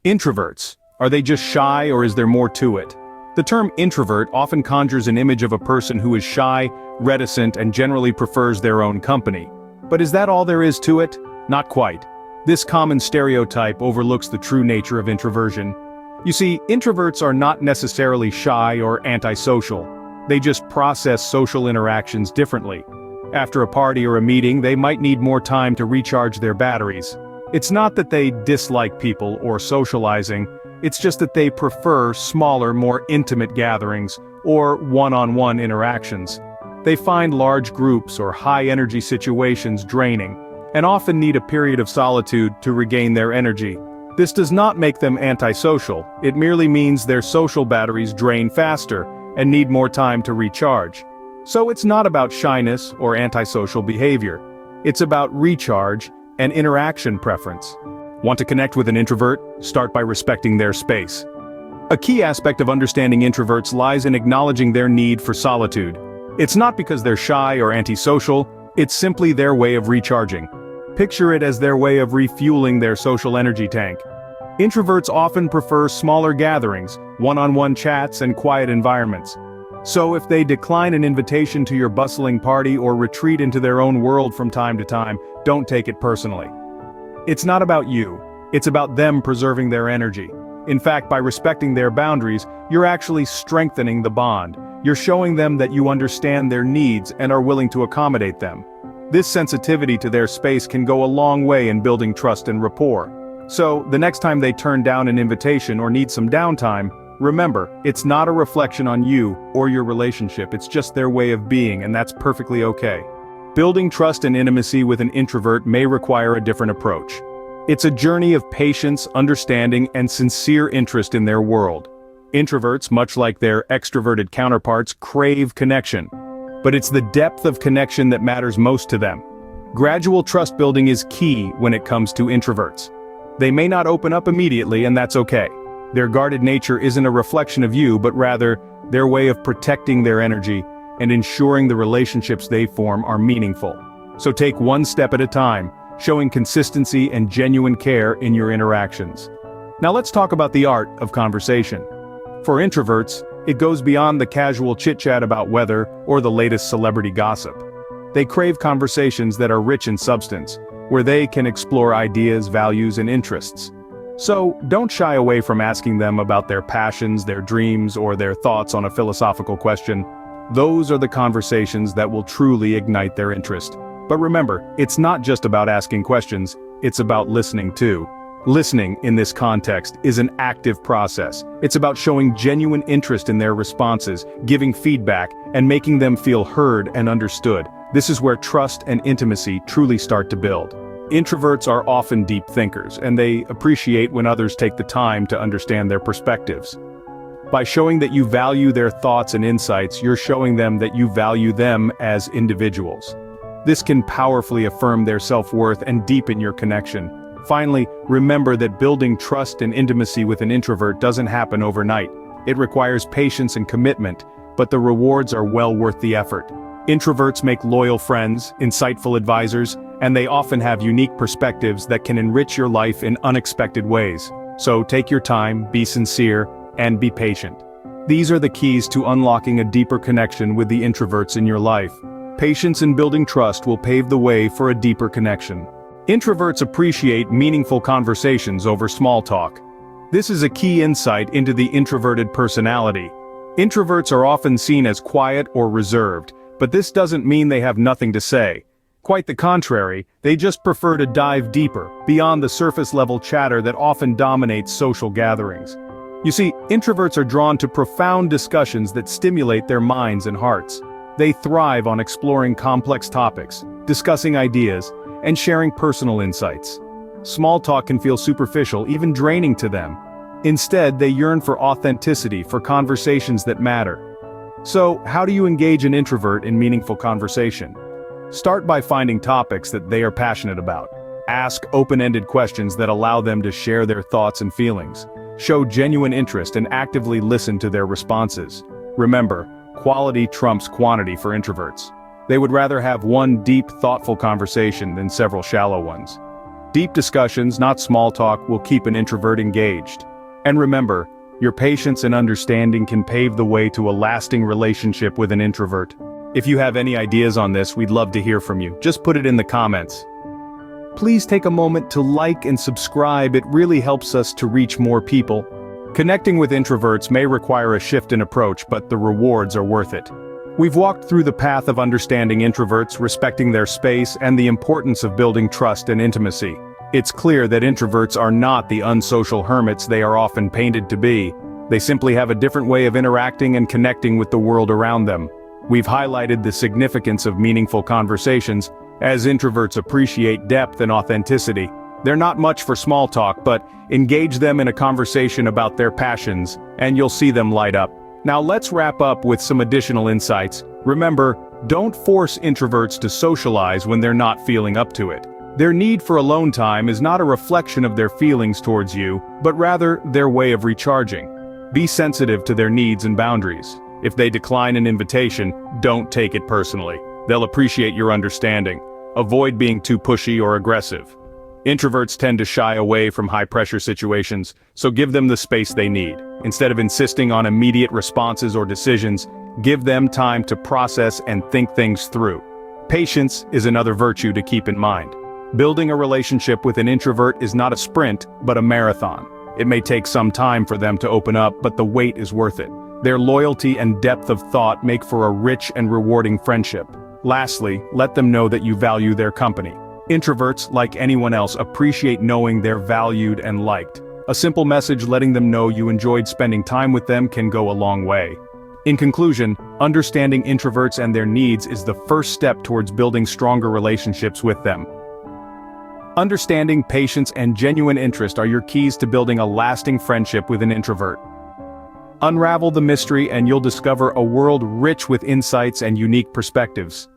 Introverts. Are they just shy or is there more to it? The term introvert often conjures an image of a person who is shy, reticent, and generally prefers their own company. But is that all there is to it? Not quite. This common stereotype overlooks the true nature of introversion. You see, introverts are not necessarily shy or antisocial. They just process social interactions differently. After a party or a meeting, they might need more time to recharge their batteries. It's not that they dislike people or socializing, it's just that they prefer smaller, more intimate gatherings, or one-on-one interactions. They find large groups or high-energy situations draining, and often need a period of solitude to regain their energy. This does not make them antisocial, it merely means their social batteries drain faster, and need more time to recharge. So it's not about shyness or antisocial behavior. It's about recharge and interaction preference. Want to connect with an introvert? Start by respecting their space. A key aspect of understanding introverts lies in acknowledging their need for solitude. It's not because they're shy or antisocial, it's simply their way of recharging. Picture it as their way of refueling their social energy tank. Introverts often prefer smaller gatherings, one-on-one chats, and quiet environments. So if they decline an invitation to your bustling party or retreat into their own world from time to time, don't take it personally. It's not about you, it's about them preserving their energy. In fact, by respecting their boundaries, you're actually strengthening the bond. You're showing them that you understand their needs and are willing to accommodate them. This sensitivity to their space can go a long way in building trust and rapport. So, the next time they turn down an invitation or need some downtime, remember, it's not a reflection on you or your relationship, it's just their way of being, and that's perfectly okay. Building trust and intimacy with an introvert may require a different approach. It's a journey of patience, understanding, and sincere interest in their world. Introverts, much like their extroverted counterparts, crave connection. But it's the depth of connection that matters most to them. Gradual trust building is key when it comes to introverts. They may not open up immediately, and that's okay. Their guarded nature isn't a reflection of you, but rather, their way of protecting their energy and ensuring the relationships they form are meaningful. So take one step at a time, showing consistency and genuine care in your interactions. Now let's talk about the art of conversation. For introverts, it goes beyond the casual chit-chat about weather or the latest celebrity gossip. They crave conversations that are rich in substance, where they can explore ideas, values, and interests. So, don't shy away from asking them about their passions, their dreams, or their thoughts on a philosophical question. Those are the conversations that will truly ignite their interest. But remember, it's not just about asking questions, it's about listening too. Listening, in this context, is an active process. It's about showing genuine interest in their responses, giving feedback, and making them feel heard and understood. This is where trust and intimacy truly start to build. Introverts are often deep thinkers, and they appreciate when others take the time to understand their perspectives. By showing that you value their thoughts and insights, you're showing them that you value them as individuals. This can powerfully affirm their self-worth and deepen your connection. Finally, remember that building trust and intimacy with an introvert doesn't happen overnight. It requires patience and commitment, but the rewards are well worth the effort. Introverts make loyal friends, insightful advisors, and they often have unique perspectives that can enrich your life in unexpected ways. So take your time, be sincere, and be patient. These are the keys to unlocking a deeper connection with the introverts in your life. Patience in building trust will pave the way for a deeper connection. Introverts appreciate meaningful conversations over small talk. This is a key insight into the introverted personality. Introverts are often seen as quiet or reserved, but this doesn't mean they have nothing to say. Quite the contrary, they just prefer to dive deeper, beyond the surface-level chatter that often dominates social gatherings. You see, introverts are drawn to profound discussions that stimulate their minds and hearts. They thrive on exploring complex topics, discussing ideas, and sharing personal insights. Small talk can feel superficial, even draining to them. Instead, they yearn for authenticity, for conversations that matter. So, how do you engage an introvert in meaningful conversation? Start by finding topics that they are passionate about. Ask open-ended questions that allow them to share their thoughts and feelings. Show genuine interest and actively listen to their responses. Remember, quality trumps quantity for introverts. They would rather have one deep, thoughtful conversation than several shallow ones. Deep discussions, not small talk, will keep an introvert engaged. And remember, your patience and understanding can pave the way to a lasting relationship with an introvert. If you have any ideas on this, we'd love to hear from you. Just put it in the comments. Please take a moment to like and subscribe. It really helps us to reach more people. Connecting with introverts may require a shift in approach, but the rewards are worth it. We've walked through the path of understanding introverts, respecting their space, and the importance of building trust and intimacy. It's clear that introverts are not the unsocial hermits they are often painted to be. They simply have a different way of interacting and connecting with the world around them. We've highlighted the significance of meaningful conversations, as introverts appreciate depth and authenticity. They're not much for small talk, but engage them in a conversation about their passions, and you'll see them light up. Now let's wrap up with some additional insights. Remember, don't force introverts to socialize when they're not feeling up to it. Their need for alone time is not a reflection of their feelings towards you, but rather their way of recharging. Be sensitive to their needs and boundaries. If they decline an invitation, don't take it personally. They'll appreciate your understanding. Avoid being too pushy or aggressive. Introverts tend to shy away from high-pressure situations, so give them the space they need. Instead of insisting on immediate responses or decisions, give them time to process and think things through. Patience is another virtue to keep in mind. Building a relationship with an introvert is not a sprint, but a marathon. It may take some time for them to open up, but the wait is worth it. Their loyalty and depth of thought make for a rich and rewarding friendship. Lastly, let them know that you value their company. Introverts, like anyone else, appreciate knowing they're valued and liked. A simple message letting them know you enjoyed spending time with them can go a long way. In conclusion, understanding introverts and their needs is the first step towards building stronger relationships with them. Understanding, patience, and genuine interest are your keys to building a lasting friendship with an introvert. Unravel the mystery and you'll discover a world rich with insights and unique perspectives.